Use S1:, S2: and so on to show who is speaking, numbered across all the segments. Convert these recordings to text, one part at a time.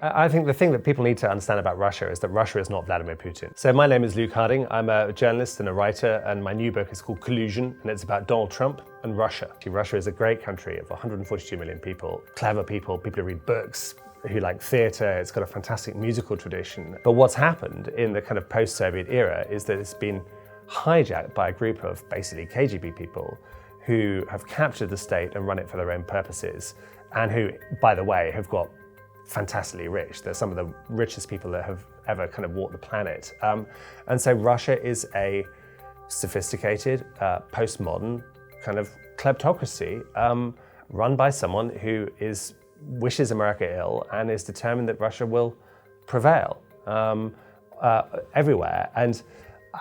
S1: I think the thing that people need to understand about Russia is that Russia is not Vladimir Putin. So my name is Luke Harding. I'm a journalist and a writer, and my new book is called Collusion, and it's about Donald Trump and Russia. Russia is a great country of 142 million people, clever people who read books, who like theatre. It's got a fantastic musical tradition. But what's happened in the kind of post-Soviet era is that it's been hijacked by a group of basically KGB people who have captured the state and run it for their own purposes, and who, by the way, have got fantastically rich. They're some of the richest people that have ever kind of walked the planet. And so Russia is a sophisticated, postmodern kind of kleptocracy run by someone who wishes America ill and is determined that Russia will prevail everywhere. And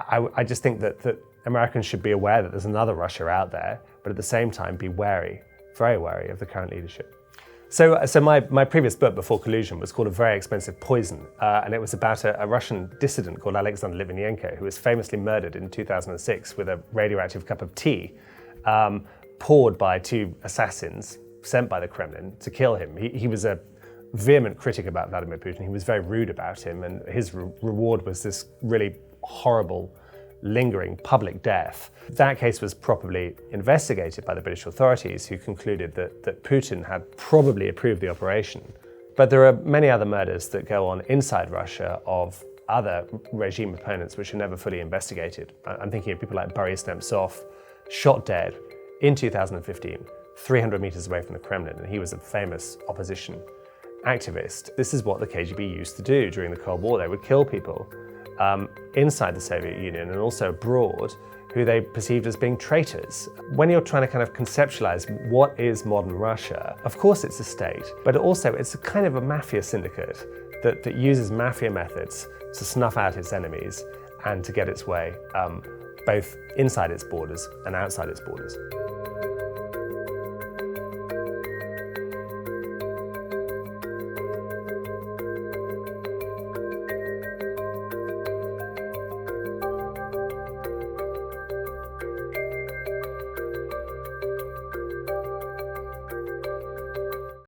S1: I just think that Americans should be aware that there's another Russia out there, but at the same time be wary, very wary of the current leadership. So my previous book before Collusion was called A Very Expensive Poison, and it was about a Russian dissident called Alexander Litvinenko, who was famously murdered in 2006 with a radioactive cup of tea poured by two assassins sent by the Kremlin to kill him. He was a vehement critic about Vladimir Putin. He was very rude about him, and his reward was this really horrible, lingering public death. That case was properly investigated by the British authorities, who concluded that Putin had probably approved the operation. But there are many other murders that go on inside Russia of other regime opponents which are never fully investigated. I'm thinking of people like Boris Nemtsov, shot dead in 2015, 300 meters away from the Kremlin, and he was a famous opposition activist. This is what the KGB used to do during the Cold War. They would kill people inside the Soviet Union and also abroad who they perceived as being traitors. When you're trying to kind of conceptualize what is modern Russia, of course it's a state, but also it's a kind of a mafia syndicate that uses mafia methods to snuff out its enemies and to get its way both inside its borders and outside its borders.